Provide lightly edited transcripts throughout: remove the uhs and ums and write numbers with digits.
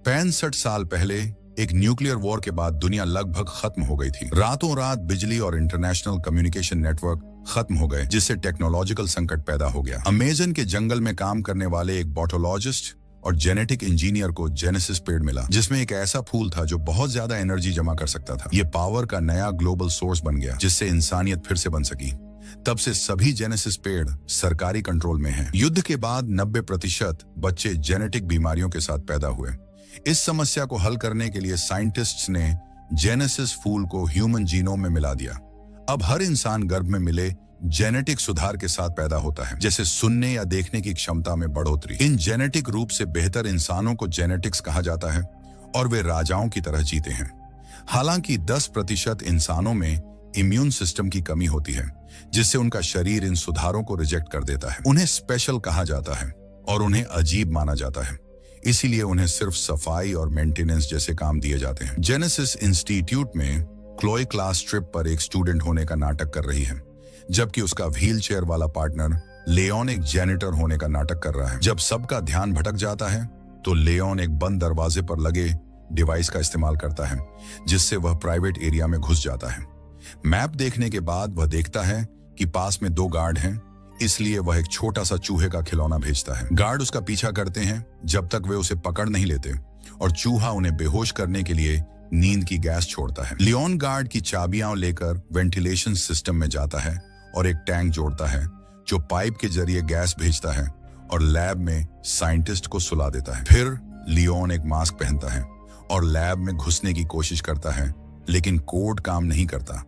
65 साल पहले एक न्यूक्लियर वॉर के बाद दुनिया लगभग खत्म हो गई थी। रातों रात बिजली और इंटरनेशनल कम्युनिकेशन नेटवर्क खत्म हो गए, जिससे टेक्नोलॉजिकल संकट पैदा हो गया। अमेजन के जंगल में काम करने वाले एक बॉटोलॉजिस्ट और जेनेटिक इंजीनियर को जेनेसिस पेड़ मिला, जिसमें एक ऐसा फूल था जो बहुत ज्यादा एनर्जी जमा कर सकता था। ये पावर का नया ग्लोबल सोर्स बन गया, जिससे इंसानियत फिर से बन सकी। तब से सभी जेनेसिस पेड़ सरकारी कंट्रोल में हैं। युद्ध के बाद 90% बच्चे जेनेटिक बीमारियों के साथ पैदा हुए। इस समस्या को हल करने के लिए साइंटिस्ट्स ने जेनेसिस फूल को ह्यूमन जीनोम में मिला दिया। अब हर इंसान गर्भ में मिले जेनेटिक सुधार के साथ पैदा होता है, जैसे सुनने या देखने की क्षमता में बढ़ोतरी। इन जेनेटिक रूप से बेहतर इंसानों को जेनेटिक्स कहा जाता है और वे राजाओं की तरह जीते हैं। हालांकि 10% इंसानों में इम्यून सिस्टम की कमी होती है, जिससे उनका शरीर इन सुधारों को रिजेक्ट कर देता है। उन्हें स्पेशल कहा जाता है और उन्हें अजीब माना जाता है, इसीलिए उन्हें सिर्फ सफाई और मेंटेनेंस जैसे काम दिए जाते हैं। जेनेसिस इंस्टीट्यूट में क्लोई क्लास ट्रिप पर एक स्टूडेंट होने का नाटक कर रही है, जबकि उसका व्हील चेयर वाला पार्टनर लेओन एक जेनिटर होने का नाटक कर रहा है। जब सबका ध्यान भटक जाता है तो लेओन एक बंद दरवाजे पर लगे डिवाइस का इस्तेमाल करता है, जिससे वह प्राइवेट एरिया में घुस जाता है। मैप देखने के बाद वह देखता है कि पास में 2 गार्ड हैं, इसलिए वह एक छोटा सा चूहे का खिलौना भेजता है। गार्ड उसका पीछा करते हैं जब तक वे उसे पकड़ नहीं लेते, और चूहा उन्हें बेहोश करने के लिए नींद की गैस छोड़ता है। लियोन गार्ड की चाबियां लेकर वेंटिलेशन सिस्टम में जाता है और एक टैंक जोड़ता है जो पाइप के जरिए गैस भेजता है और लैब में साइंटिस्ट को सुला देता है। फिर लियोन एक मास्क पहनता है और लैब में घुसने की कोशिश करता है, लेकिन कोड काम नहीं करता।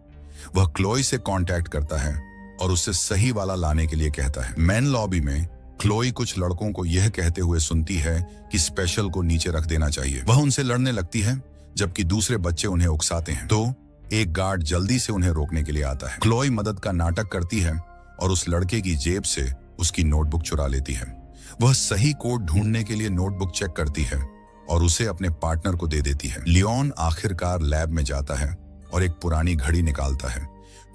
वह क्लोई से कांटेक्ट करता है और उससे सही वाला लाने के लिए कहता है। मेन लॉबी में क्लोई कुछ लड़कों को यह कहते हुए सुनती है कि स्पेशल को नीचे रख देना चाहिए। वह उनसे लड़ने लगती है, जबकि दूसरे बच्चे उन्हें उकसाते हैं, तो एक गार्ड जल्दी से उन्हें रोकने के लिए आता है। क्लोई मदद का नाटक करती है और उस लड़के की जेब से उसकी नोटबुक चुरा लेती है। वह सही कोड ढूंढने के लिए नोटबुक चेक करती है और उसे अपने पार्टनर को दे देती है। लियोन आखिरकार लैब में जाता है और एक पुरानी घड़ी निकालता है,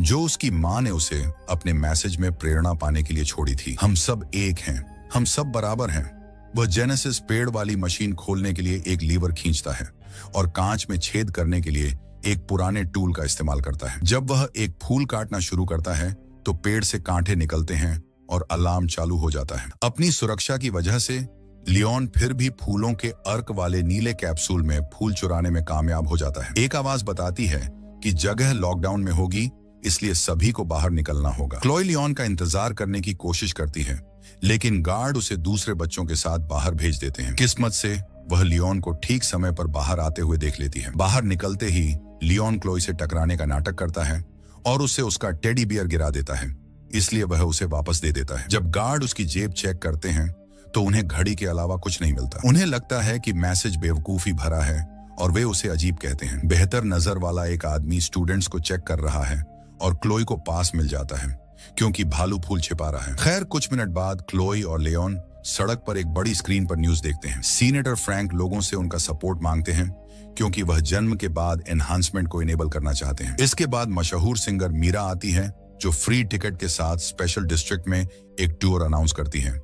जो उसकी माँ ने उसे अपने मैसेज में प्रेरणा पाने के लिए छोड़ी थी। हम सब एक हैं, हम सब बराबर हैं। वह जेनेसिस पेड़ वाली मशीन खोलने के लिए एक लीवर खींचता है और कांच में छेद करने के लिए एक पुराने टूल का इस्तेमाल करता है। जब वह एक फूल काटना शुरू करता है तो पेड़ से कांटे निकलते हैं और अलार्म चालू हो जाता है। अपनी सुरक्षा की वजह से लियोन फिर भी फूलों के अर्क वाले नीले कैप्सूल में फूल चुराने में कामयाब हो जाता है। एक आवाज बताती है कि जगह लॉकडाउन में होगी, इसलिए सभी को बाहर निकलना होगा। क्लोई लियोन का इंतजार करने की कोशिश करती है, लेकिन गार्ड उसे दूसरे बच्चों के साथ बाहर भेज देते हैं। किस्मत से वह लियोन को ठीक समय पर बाहर आते हुए देख लेती है। बाहर निकलते ही लियोन क्लोई से टकराने का नाटक करता है और उसे उसका टेडी बियर गिरा देता है, इसलिए वह उसे वापस दे देता है। जब गार्ड उसकी जेब चेक करते हैं तो उन्हें घड़ी के अलावा कुछ नहीं मिलता। उन्हें लगता है कि मैसेज बेवकूफी भरा है और वे उसे अजीब कहते हैं। बेहतर नजर वाला एक आदमी स्टूडेंट्स को चेक कर रहा है और क्लोई को पास मिल जाता है, क्योंकि भालू फूल छिपा रहा है। खैर, कुछ मिनट बाद क्लोई और लियोन सड़क पर एक बड़ी स्क्रीन पर न्यूज देखते हैं। सीनेटर फ्रैंक लोगों से उनका सपोर्ट मांगते हैं, क्योंकि वह जन्म के बाद एनहांसमेंट को इनेबल करना चाहते हैं। इसके बाद मशहूर सिंगर मीरा आती है, जो फ्री टिकट के साथ स्पेशल डिस्ट्रिक्ट में एक टूर अनाउंस करती हैं,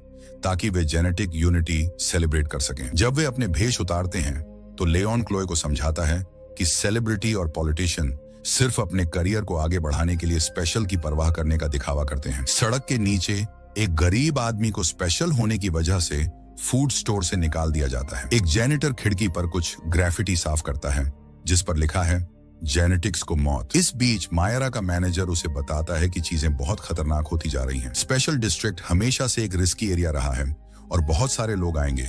ताकि वे जेनेटिक यूनिटी सेलिब्रेट कर सकें। जब वे अपने भेष उतारते हैं तो लियोन क्लोई को समझाता है कि सेलिब्रिटी और पॉलिटिशियन सिर्फ अपने करियर को आगे बढ़ाने के लिए स्पेशल की परवाह करने का दिखावा करते हैं। सड़क के नीचे एक गरीब आदमी को स्पेशल होने की वजह से फूड स्टोर से निकाल दिया जाता है। एक जेनेटर खिड़की पर कुछ ग्राफिटी साफ करता है, जिस पर लिखा है जेनेटिक्स को मौत। इस बीच मायरा का मैनेजर उसे बताता है कि चीजें बहुत खतरनाक होती जा रही हैं। स्पेशल डिस्ट्रिक्ट हमेशा से एक रिस्की एरिया रहा है और बहुत सारे लोग आएंगे,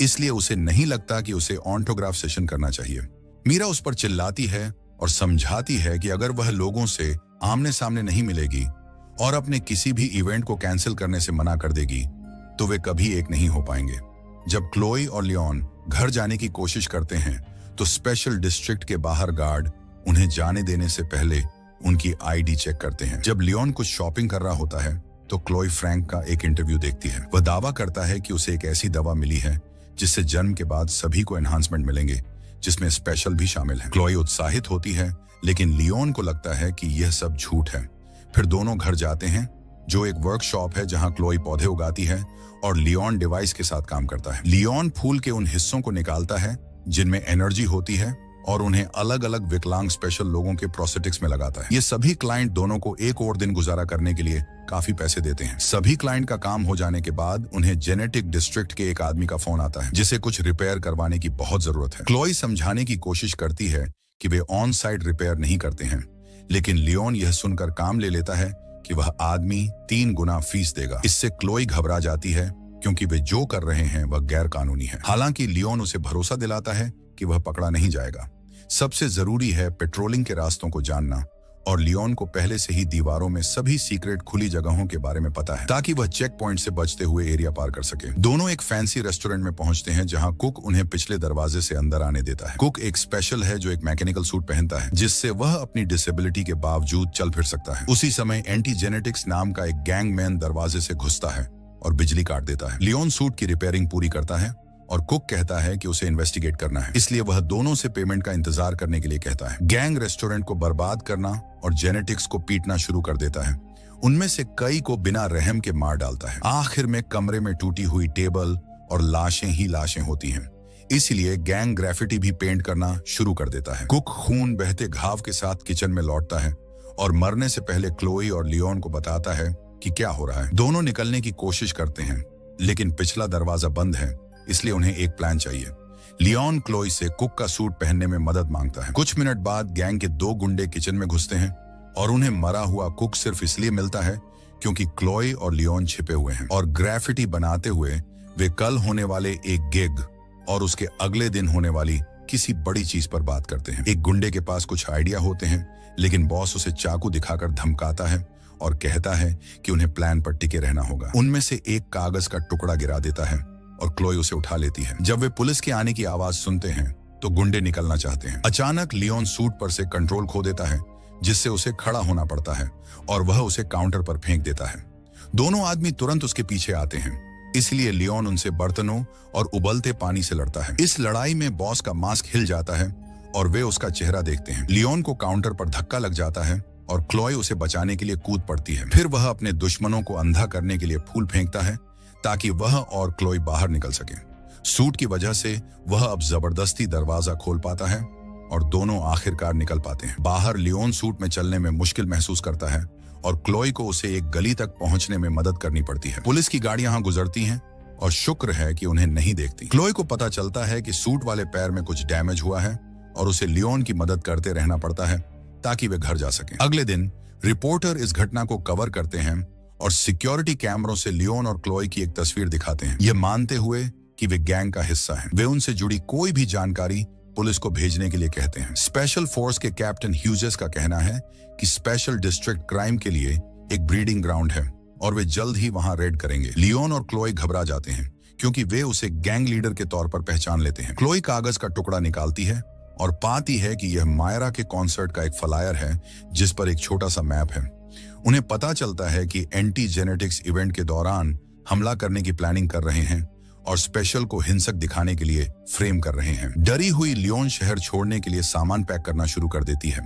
इसलिए उसे नहीं लगता कि उसे ऑटोग्राफ सेशन करना चाहिए। मीरा उस पर चिल्लाती है और समझाती है कि अगर वह लोगों से आमने सामने नहीं मिलेगी और अपने किसी भी इवेंट को कैंसिल करने से मना कर देगी, तो वे कभी एक नहीं हो पाएंगे। जब क्लोई और लियोन घर जाने की कोशिश करते हैं तो स्पेशल डिस्ट्रिक्ट के बाहर गार्ड उन्हें जाने देने से पहले उनकी आईडी चेक करते हैं। जब लियोन कुछ शॉपिंग कर रहा होता है तो क्लोई फ्रैंक का एक इंटरव्यू देखती है। वह दावा करता है कि उसे एक ऐसी दवा मिली है जिससे जन्म के बाद सभी को एनहांसमेंट मिलेंगे, जिसमें स्पेशल भी शामिल है। क्लोई उत्साहित होती है, लेकिन लियोन को लगता है कि यह सब झूठ है। फिर दोनों घर जाते हैं, जो एक वर्कशॉप है जहां क्लोई पौधे उगाती है और लियोन डिवाइस के साथ काम करता है। लियोन फूल के उन हिस्सों को निकालता है जिनमें एनर्जी होती है और उन्हें अलग अलग विकलांग स्पेशल लोगों के प्रोस्थेटिक्स में लगाता है। ये सभी क्लाइंट दोनों को एक और दिन गुजारा करने के लिए काफी पैसे देते हैं। सभी क्लाइंट का काम हो जाने के बाद उन्हें जेनेटिक डिस्ट्रिक्ट के एक आदमी का फोन आता है जिसे कुछ रिपेयर करवाने की बहुत जरूरत है। क्लोई समझाने की कोशिश करती है कि वे ऑन साइट रिपेयर नहीं करते हैं, लेकिन लियोन यह सुनकर काम ले लेता है कि वह आदमी 3 गुना फीस देगा। इससे क्लोई घबरा जाती है क्योंकि वे जो कर रहे हैं वह गैर कानूनी है। हालांकि लियोन उसे भरोसा दिलाता है कि वह पकड़ा नहीं जाएगा। सबसे जरूरी है पेट्रोलिंग के रास्तों को जानना, और लियोन को पहले से ही दीवारों में सभी सीक्रेट खुली जगहों के बारे में पता है ताकि वह चेक पॉइंट से बचते हुए एरिया पार कर सके। दोनों एक फैंसी रेस्टोरेंट में पहुंचते हैं जहां कुक उन्हें पिछले दरवाजे से अंदर आने देता है। कुक एक स्पेशल है जो एक मैकेनिकल सूट पहनता है जिससे वह अपनी डिसेबिलिटी के बावजूद चल फिर सकता है। उसी समय एंटी जेनेटिक्स नाम का एक गैंगमैन दरवाजे से घुसता है और बिजली काट देता है। लियोन सूट की रिपेयरिंग पूरी करता है और कुक कहता है कि उसे इन्वेस्टिगेट करना है, इसलिए वह दोनों से पेमेंट का इंतजार करने के लिए कहता है। गैंग रेस्टोरेंट को बर्बाद करना और जेनेटिक्स को पीटना शुरू कर देता है। उनमें से कई को बिना रहम के मार डालता है। आखिर में कमरे में टूटी हुई टेबल और लाशें ही लाशें होती हैं, इसलिए गैंग ग्राफिटी भी पेंट करना शुरू कर देता है। कुक खून बहते घाव के साथ किचन में लौटता है और मरने से पहले क्लोई और लियोन को बताता है कि क्या हो रहा है। दोनों निकलने की कोशिश करते हैं, लेकिन पिछला दरवाजा बंद है, इसलिए उन्हें एक प्लान चाहिए। लियोन क्लोई से कुक का सूट पहनने में मदद मांगता है। कुछ मिनट बाद गैंग के 2 गुंडे किचन में घुसते हैं और उन्हें मरा हुआ कुक सिर्फ इसलिए मिलता है क्योंकि क्लोई और लियोन छिपे हुए हैं और ग्राफिटी बनाते हुए वे कल होने वाले एक गिग और उसके अगले दिन होने वाली किसी बड़ी चीज पर बात करते हैं। एक गुंडे के पास कुछ आइडिया होते हैं, लेकिन बॉस उसे चाकू दिखाकर धमकाता है और कहता है कि उन्हें प्लान पर टिके रहना होगा। उनमें से एक कागज का टुकड़ा गिरा देता है और क्लोई उसे उठा लेती है। जब वे पुलिस के आने की आवाज सुनते हैं तो गुंडे निकलना चाहते हैं। अचानक लियोन सूट पर से कंट्रोल खो देता है, जिससे उसे खड़ा होना पड़ता है और वह उसे काउंटर पर फेंक देता है। दोनों आदमी तुरंत उसके पीछे आते हैं, इसलिए लियोन उनसे बर्तनों और उबलते पानी से लड़ता है। इस लड़ाई में बॉस का मास्क हिल जाता है और वे उसका चेहरा देखते हैं। लियोन को काउंटर पर धक्का लग जाता है और क्लोई उसे बचाने के लिए कूद पड़ती है। फिर वह अपने दुश्मनों को अंधा करने के लिए फूल फेंकता है ताकि वह और क्लोई बाहर निकल सके। सूट की वजह से वह अब जबरदस्ती दरवाजा खोल पाता है और दोनों आखिरकार निकल पाते हैं। बाहर लियोन सूट में चलने में मुश्किल महसूस करता है और क्लोई को उसे एक गली तक पहुंचने में मदद करनी पड़ती है। पुलिस की गाड़ियां यहां गुजरती हैं और शुक्र है कि उन्हें नहीं देखती। क्लोई को पता चलता है कि सूट वाले पैर में कुछ डैमेज हुआ है और उसे लियोन की मदद करते रहना पड़ता है ताकि वे घर जा सकें। अगले दिन रिपोर्टर इस घटना को कवर करते हैं और सिक्योरिटी कैमरों से लियोन और क्लोई की एक तस्वीर दिखाते हैं, ये मानते हुए कि वे गैंग का हिस्सा हैं। वे उनसे जुड़ी कोई भी जानकारी पुलिस को भेजने के लिए कहते हैं। स्पेशल फोर्स के कैप्टन ह्यूजेस का कहना है कि स्पेशल डिस्ट्रिक्ट क्राइम के लिए एक ब्रीडिंग ग्राउंड है और वे जल्द ही वहां रेड करेंगे। लियोन और क्लोई घबरा जाते हैं क्योंकि वे उसे गैंग लीडर के तौर पर पहचान लेते हैं। क्लोई कागज का टुकड़ा निकालती है और पाती है कि यह मायरा के कॉन्सर्ट का एक फ्लायर है जिस पर एक छोटा सा मैप है। उन्हें पता चलता है कि एंटी जेनेटिक्स इवेंट के दौरान हमला करने की प्लानिंग कर रहे हैं और स्पेशल को हिंसक दिखाने के लिए फ्रेम कर रहे हैं। डरी हुई लियोन शहर छोड़ने के लिए सामान पैक करना शुरू कर देती है,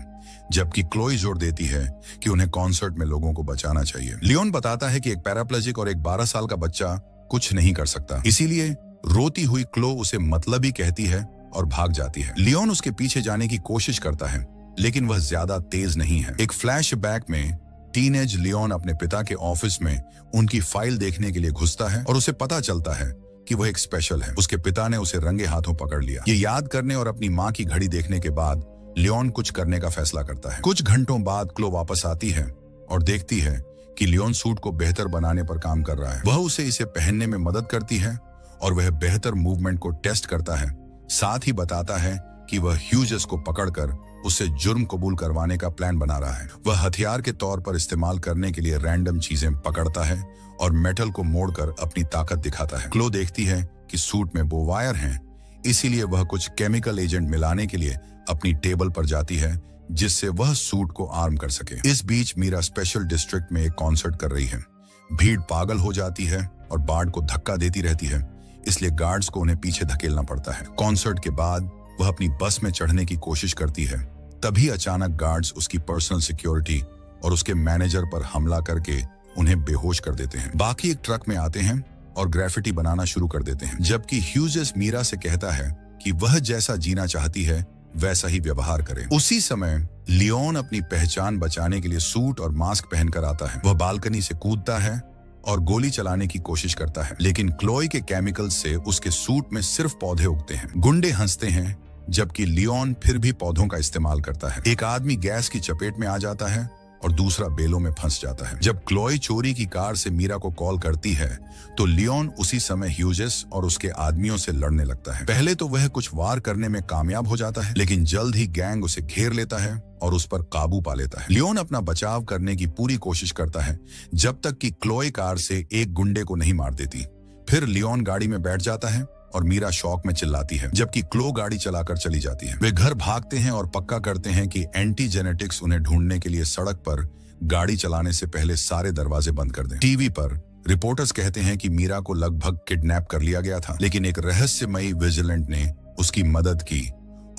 जबकि क्लोई जोर देती है कि उन्हें कॉन्सर्ट में लोगों को बचाना चाहिए। लियोन बताता है कि एक पैराप्लेजिक और एक 12 साल का बच्चा कुछ नहीं कर सकता, इसीलिए रोती हुई क्लो उसे मतलबी कहती है और भाग जाती है। लियोन उसके पीछे जाने की कोशिश करता है, लेकिन वह ज्यादा तेज नहीं है। एक फ्लैशबैक में टीनेज लियोन अपने पिता के ऑफिस में उनकी फाइल देखने के लिए घुसता है और उसे पता चलता है कि वह एक स्पेशल है। उसके पिता ने उसे रंगे हाथों पकड़ लिया। ये याद करने और अपनी माँ की घड़ी देखने के बाद लियोन कुछ करने का फैसला करता है। कुछ घंटों बाद क्लो वापस आती है और देखती है कि लियोन सूट को बेहतर बनाने पर काम कर रहा है। वह उसे इसे पहनने में मदद करती है और वह बेहतर मूवमेंट को टेस्ट करता है। साथ ही बताता है कि वह ह्यूजेस को पकड़कर उससे जुर्म कबूल करवाने का प्लान बना रहा है। वह हथियार के तौर पर इस्तेमाल करने के लिए रैंडम चीजें पकड़ता है और मेटल को मोड़कर अपनी ताकत दिखाता है। क्लो देखती है कि सूट में वो वायर हैं, इसीलिए वह कुछ केमिकल एजेंट मिलाने के लिए अपनी टेबल पर जाती है जिससे वह सूट को आर्म कर सके। इस बीच मीरा स्पेशल डिस्ट्रिक्ट में एक कॉन्सर्ट कर रही है। भीड़ पागल हो जाती है और बार्ड को धक्का देती रहती है, इसलिए गार्ड्स को उन्हें पीछे धकेलना पड़ता है। कॉन्सर्ट के बाद वह अपनी बस में चढ़ने की कोशिश करती है, तभी अचानक गार्ड्स उसकी पर्सनल सिक्योरिटी और उसके मैनेजर पर हमला करके उन्हें बेहोश कर देते हैं। बाकी एक ट्रक में आते हैं और ग्राफिटी बनाना शुरू कर देते हैं, जबकि ह्यूजेस मीरा से कहता है कि वह जैसा जीना चाहती है वैसा ही व्यवहार करे। उसी समय लियोन अपनी पहचान बचाने के लिए सूट और मास्क पहनकर आता है। वह बालकनी से कूदता है और गोली चलाने की कोशिश करता है, लेकिन क्लोई के केमिकल से उसके सूट में सिर्फ पौधे उगते हैं। गुंडे हंसते हैं, जबकि लियोन फिर भी पौधों का इस्तेमाल करता है। एक आदमी गैस की चपेट में आ जाता है और दूसरा बेलों में फंस जाता है। जब क्लोई चोरी की कार से मीरा को कॉल करती है तो लियोन उसी समय ह्यूजेस और उसके आदमियों से लड़ने लगता है। पहले तो वह कुछ वार करने में कामयाब हो जाता है, लेकिन जल्द ही गैंग उसे घेर लेता है और उस पर काबू पा लेता है। लियोन अपना बचाव करने की पूरी कोशिश करता है जब तक कि क्लोई कार से एक गुंडे को नहीं मार देती। फिर लियोन गाड़ी में बैठ जाता है और मीरा शौक में चिल्लाती है, जबकि क्लो गाड़ी चलाकर चली जाती है। वे घर भागते हैं और पक्का करते हैं कि एंटी जेनेटिक्स उन्हें ढूंढने के लिए सड़क पर गाड़ी चलाने से पहले सारे दरवाजे बंद कर दें। टीवी पर रिपोर्टर्स कहते हैं कि मीरा को लगभग किडनैप कर लिया गया था, लेकिन एक रहस्यमयी विजिलेंट ने उसकी मदद की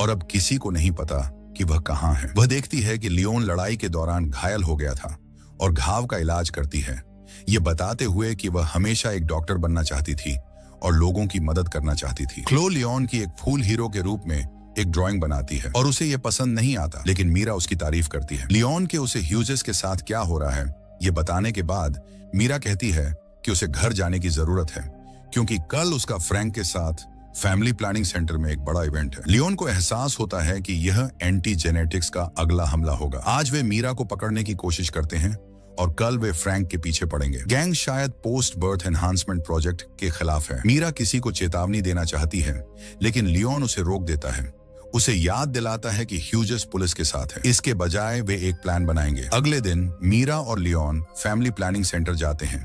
और अब किसी को नहीं पता कि वह कहाँ है। वह देखती है कि लियोन लड़ाई के दौरान घायल हो गया था और घाव का इलाज करती है, ये बताते हुए कि वह हमेशा एक डॉक्टर बनना चाहती थी और लोगों की मदद करना चाहती थी। क्लो लियोन की एक फूल हीरो के रूप में एक ड्राइंग बनाती है और उसे यह पसंद नहीं आता, लेकिन मीरा उसकी तारीफ करती है। लियोन के उसे ह्यूजेस के साथ क्या हो रहा है ये बताने के बाद मीरा कहती है कि उसे घर जाने की जरूरत है, क्योंकि कल उसका फ्रैंक के साथ फैमिली प्लानिंग सेंटर में एक बड़ा इवेंट है। लियोन को एहसास होता है कि यह एंटी जेनेटिक्स का अगला हमला होगा। आज वे मीरा को पकड़ने की कोशिश करते हैं और कल वे फ्रैंक के पीछे पड़ेंगे। गैंग शायद पोस्ट बर्थ एनहांसमेंट प्रोजेक्ट के खिलाफ है। मीरा किसी को चेतावनी देना चाहती है, लेकिन लियोन उसे रोक देता है। उसे याद दिलाता है कि ह्यूजेस पुलिस के साथ है। इसके बजाय वे एक प्लान बनाएंगे। अगले दिन मीरा और लियोन फैमिली प्लानिंग सेंटर जाते हैं,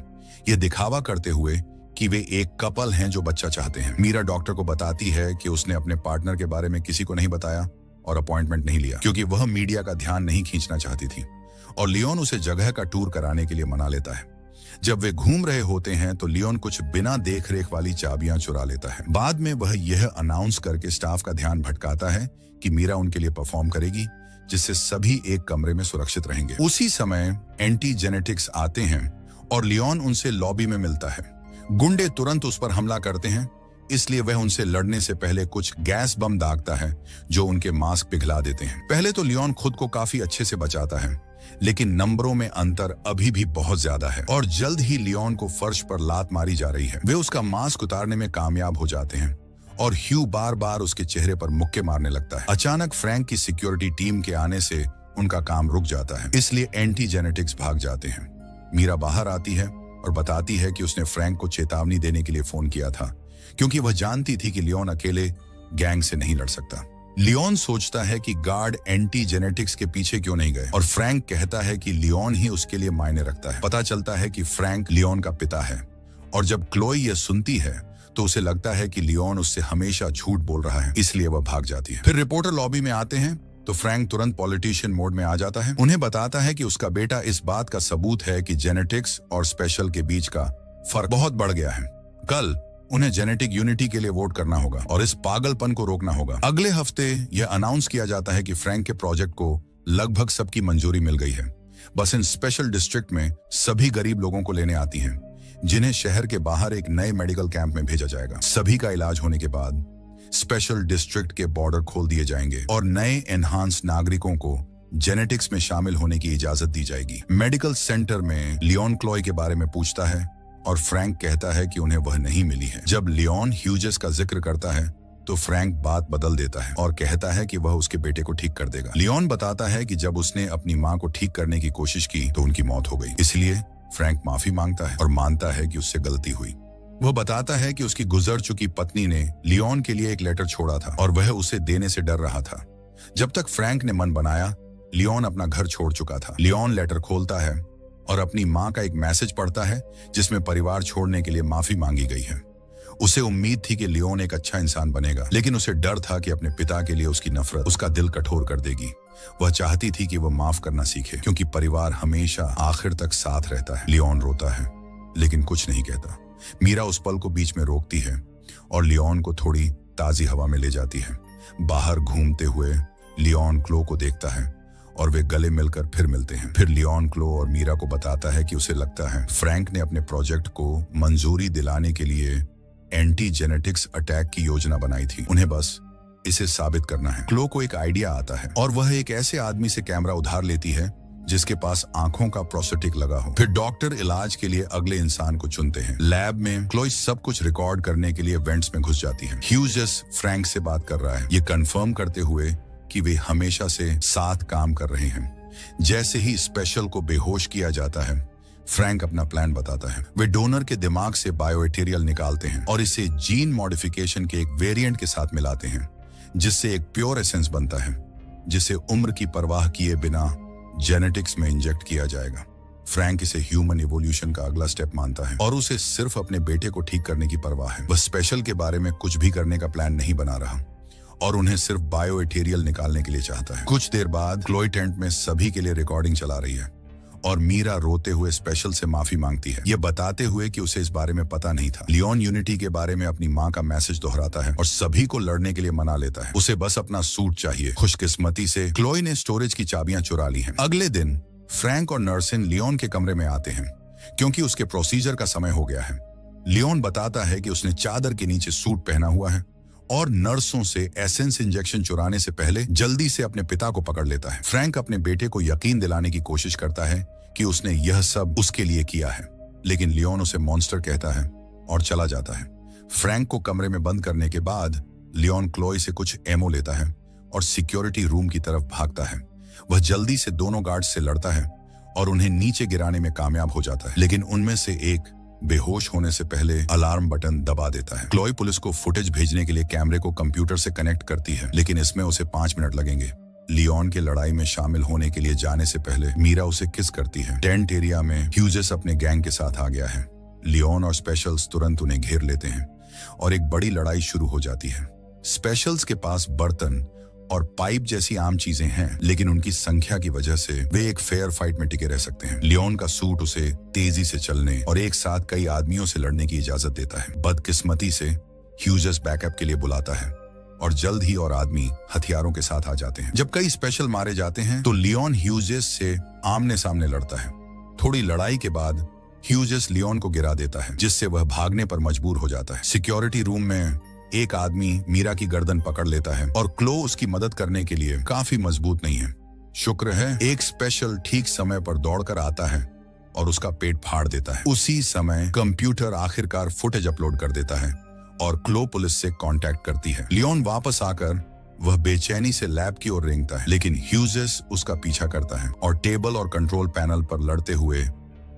ये दिखावा करते हुए कि वे एक कपल हैं जो बच्चा चाहते हैं। मीरा डॉक्टर को बताती है कि उसने अपने पार्टनर के बारे में किसी को नहीं बताया और अपॉइंटमेंट नहीं लिया, क्योंकि वह मीडिया का ध्यान नहीं खींचना चाहती थी। और लियोन उसे जगह का टूर कराने के लिए मना लेता है। जब वे घूम रहे होते हैं तो लियोन कुछ बिना देखरेख वाली चाबियां चुरा लेता है। बाद में वह यह अनाउंस करके स्टाफ का ध्यान भटकाता है कि मीरा उनके लिए परफॉर्म करेगी, जिससे सभी एक कमरे में सुरक्षित रहेंगे। उसी समय एंटी जेनेटिक्स आते हैं और लियोन उनसे लॉबी में मिलता है। गुंडे तुरंत उस पर हमला करते हैं, इसलिए वह उनसे लड़ने से पहले कुछ गैस बम दागता है जो उनके मास्क पिघला देते हैं। पहले तो लियोन खुद को काफी अच्छे से बचाता है, लेकिन नंबरों में अंतर अभी भी बहुत ज्यादा है और जल्द ही लियोन को फर्श पर लात मारी जा रही है। वे उसका मास्क उतारने में कामयाब हो जाते हैं और ह्यू बार बार उसके चेहरे पर मुक्के मारने लगता है। अचानक फ्रैंक की सिक्योरिटी टीम के आने से उनका काम रुक जाता है, इसलिए एंटी जेनेटिक्स भाग जाते हैं। मीरा बाहर आती है और बताती है कि उसने फ्रैंक को चेतावनी देने के लिए फोन किया था, क्योंकि वह जानती थी कि लियोन अकेले गैंग से नहीं लड़ सकता। लियोन सोचता है कि गार्ड एंटी जेनेटिक्स के पीछे क्यों नहीं गए और फ्रैंक कहता है कि लियोन ही उसके लिए मायने रखता है। पता चलता है कि फ्रैंक लियोन का पिता है और जब क्लोई यह सुनती है तो उसे लगता है कि लियोन उससे हमेशा झूठ बोल रहा है, इसलिए वह भाग जाती है। फिर रिपोर्टर लॉबी में आते हैं तो फ्रैंक तुरंत पॉलिटिशियन मोड में आ जाता है। उन्हें बताता है कि उसका बेटा इस बात का सबूत है कि जेनेटिक्स और स्पेशल के बीच का फर्क बहुत बढ़ गया है। कल उन्हें जेनेटिक यूनिटी के लिए वोट करना होगा और इस पागलपन को रोकना होगा। अगले हफ्ते यह अनाउंस किया जाता है कि फ्रैंक के प्रोजेक्ट को लगभग सबकी मंजूरी मिल गई है। बस इन स्पेशल डिस्ट्रिक्ट में सभी गरीब लोगों को लेने आती हैं, जिन्हें शहर के बाहर एक नए मेडिकल कैंप में भेजा जाएगा। सभी का इलाज होने के बाद स्पेशल डिस्ट्रिक्ट के बॉर्डर खोल दिए जाएंगे और नए एनहांस नागरिकों को जेनेटिक्स में शामिल होने की इजाजत दी जाएगी। मेडिकल सेंटर में लियोन क्लोई के बारे में पूछता है और फ्रैंक कहता है कि उन्हें वह नहीं मिली है। जब लियोन ह्यूजेस का जिक्र करता है तो फ्रैंक बात बदल देता है और कहता है कि वह उसके बेटे को ठीक कर देगा। लियोन बताता है कि जब उसने अपनी मां को ठीक करने की कोशिश की तो उनकी मौत हो गई, इसलिए फ्रैंक माफी मांगता है और मानता है कि उससे गलती हुई। वह बताता है कि उसकी गुजर चुकी पत्नी ने लियोन के लिए एक लेटर छोड़ा था और वह उसे देने से डर रहा था। जब तक फ्रैंक ने मन बनाया, लियोन अपना घर छोड़ चुका था। लियोन लेटर खोलता है और अपनी मां का एक मैसेज पढ़ता है जिसमें परिवार छोड़ने के लिए माफी मांगी गई है। उसे उम्मीद थी कि लियोन एक अच्छा इंसान बनेगा, लेकिन उसे डर था कि अपने पिता के लिए उसकी नफरत उसका दिल कठोर कर देगी। वह चाहती थी कि वह माफ करना सीखे, क्योंकि परिवार हमेशा आखिर तक साथ रहता है। लियोन रोता है लेकिन कुछ नहीं कहता। मीरा उस पल को बीच में रोकती है और लियोन को थोड़ी ताजी हवा में ले जाती है। बाहर घूमते हुए लियोन क्लो को देखता है और वे गले मिलकर फिर मिलते हैं। फिर लियोन क्लो और मीरा को बताता है कि उसे लगता है फ्रैंक ने अपने प्रोजेक्ट को मंजूरी दिलाने के लिए एंटी जेनेटिक्स अटैक की योजना बनाई थी। उन्हें बस इसे साबित करना है। क्लो को एक आइडिया आता है और वह एक ऐसे आदमी से कैमरा उधार लेती है जिसके पास आंखों का प्रोस्थेटिक लगा हो। फिर डॉक्टर इलाज के लिए अगले इंसान को चुनते हैं। लैब में क्लोई सब कुछ रिकॉर्ड करने के लिए वेंट्स में घुस जाती है। ह्यूजेस फ्रैंक से बात कर रहा है, ये कंफर्म करते हुए कि वे हमेशा से साथ काम कर रहे हैं। जैसे ही स्पेशल को बेहोश किया जाता है, फ्रैंक अपना प्लान बताता है। वे डोनर के दिमाग से बायोमटेरियल निकालते हैं और इसे जीन मॉडिफिकेशन के एक वेरिएंट के साथ मिलाते हैं, जिससे एक प्योर एसेंस बनता है, जिसे उम्र की परवाह किए बिना जेनेटिक्स में इंजेक्ट किया जाएगा। फ्रैंक इसे ह्यूमन इवोल्यूशन का अगला स्टेप मानता है और उसे सिर्फ अपने बेटे को ठीक करने की परवाह है। वह स्पेशल के बारे में कुछ भी करने का प्लान नहीं बना रहा और उन्हें सिर्फ बायोमटेरियल निकालने के लिए चाहता है। कुछ देर बाद क्लोई टेंट में सभी के लिए रिकॉर्डिंग चला रही है और मीरा रोते हुए स्पेशल से माफी मांगती है, ये बताते हुए कि उसे इस बारे में पता नहीं था। लियोन यूनिटी के बारे में अपनी माँ का मैसेज दोहराता है और सभी को लड़ने के लिए मना लेता है। उसे बस अपना सूट चाहिए। खुशकिस्मती से क्लोई ने स्टोरेज की चाबियां चुरा ली हैं। अगले दिन फ्रैंक और नर्सिन लियोन के कमरे में आते हैं क्योंकि उसके प्रोसीजर का समय हो गया है। लियोन बताता है कि उसने चादर के नीचे सूट पहना हुआ है और नर्सों से एसेंस इंजेक्शन चुराने से पहले जल्दी से अपने पिता को पकड़ लेता है। फ्रैंक अपने बेटे को यकीन दिलाने की कोशिश करता है कि उसने यह सब उसके लिए किया है, लेकिन लियोन उसे मॉन्स्टर कहता है और चला जाता है। फ्रैंक को कमरे में बंद करने के बाद लियोन क्लोई से कुछ एमओ लेता है और सिक्योरिटी रूम की तरफ भागता है। वह जल्दी से दोनों गार्ड्स से लड़ता है और उन्हें नीचे गिराने में कामयाब हो जाता है, लेकिन उनमें से एक बेहोश होने से पहले अलार्म बटन दबा देता है। क्लोई पुलिस को फुटेज भेजने के लिए कैमरे को कंप्यूटर से कनेक्ट करती है, लेकिन इसमें उसे 5 मिनट लगेंगे। लियोन के लड़ाई में शामिल होने के लिए जाने से पहले मीरा उसे किस करती है। टेंट एरिया में ह्यूजेस अपने गैंग के साथ आ गया है। लियोन और स्पेशल्स तुरंत उन्हें घेर लेते हैं और एक बड़ी लड़ाई शुरू हो जाती है। स्पेशल्स के पास बर्तन और पाइप जैसी आम चीजें हैं, लेकिन उनकी संख्या की वजह से वे एक फेयर फाइट में टिके रह सकते हैं। लियोन का सूट उसे तेजी से चलने और एक साथ कई आदमियों से लड़ने की इजाजत देता है। बदकिस्मती से ह्यूजेस बैकअप के लिए बुलाता है और जल्द ही और आदमी हथियारों के साथ आ जाते हैं। जब कई स्पेशल मारे जाते हैं तो लियोन ह्यूजेस से आमने सामने लड़ता है। थोड़ी लड़ाई के बाद ह्यूजेस लियोन को गिरा देता है, जिससे वह भागने पर मजबूर हो जाता है। सिक्योरिटी रूम में एक आदमी मीरा की गर्दन पकड़ लेता है और क्लो उसकी मदद करने के लिए काफी मजबूत नहीं है। शुक्र है एक स्पेशल ठीक समय पर दौड़कर आता है और उसका पेट फाड़ देता है। उसी समय कंप्यूटर आखिरकार फुटेज अपलोड कर देता है और क्लो पुलिस से कांटेक्ट करती है। लियोन वापस आकर वह बेचैनी से लैब की ओर रेंगता है, लेकिन ह्यूजेस उसका पीछा करता है और टेबल और कंट्रोल पैनल पर लड़ते हुए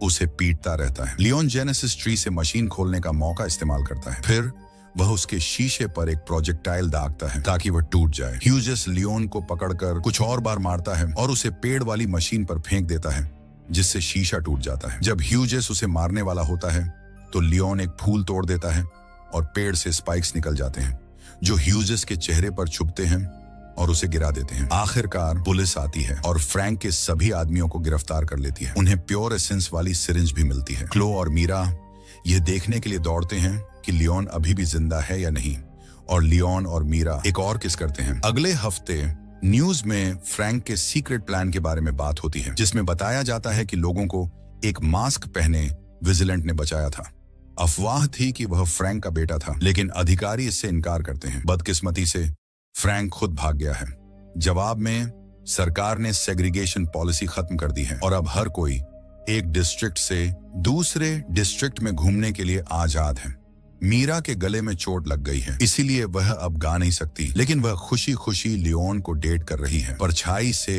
उसे पीटता रहता है। लियोन जेनेसिस ट्री से मशीन खोलने का मौका इस्तेमाल करता है। फिर वह उसके शीशे पर एक प्रोजेक्टाइल दागता है ताकि वह टूट जाए। ह्यूजेस लियोन को पकड़कर कुछ और बार मारता है और उसे पेड़ वाली मशीन पर फेंक देता है, जिससे शीशा टूट जाता है। जब ह्यूजेस उसे मारने वाला होता है तो लियोन एक फूल तोड़ देता है और पेड़ से स्पाइक्स निकल जाते हैं, जो ह्यूजेस के चेहरे पर छुपते हैं और उसे गिरा देते हैं। आखिरकार पुलिस आती है और फ्रैंक के सभी आदमियों को गिरफ्तार कर लेती है। उन्हें प्योर एसेंस वाली सिरिंज भी मिलती है। क्लो और मीरा यह देखने के लिए दौड़ते हैं कि लियोन अभी भी जिंदा है या नहीं, और लियोन और मीरा एक और किस करते हैं। अगले हफ्ते न्यूज में फ्रैंक के सीक्रेट प्लान के बारे में बात होती है, जिसमें बताया जाता है कि लोगों को एक मास्क पहने विजिलेंट ने बचाया था। अफवाह थी कि वह फ्रैंक का बेटा था, लेकिन अधिकारी इससे इनकार करते हैं। बदकिस्मती से फ्रैंक खुद भाग गया है। जवाब में सरकार ने सेग्रीगेशन पॉलिसी खत्म कर दी है और अब हर कोई एक डिस्ट्रिक्ट से दूसरे डिस्ट्रिक्ट में घूमने के लिए आजाद है। मीरा के गले में चोट लग गई है, इसीलिए वह अब गा नहीं सकती, लेकिन वह खुशी खुशी लियोन को डेट कर रही है। परछाई से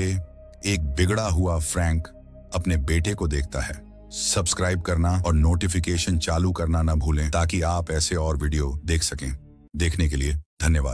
एक बिगड़ा हुआ फ्रैंक अपने बेटे को देखता है। सब्सक्राइब करना और नोटिफिकेशन चालू करना न भूलें ताकि आप ऐसे और वीडियो देख सकें। देखने के लिए धन्यवाद।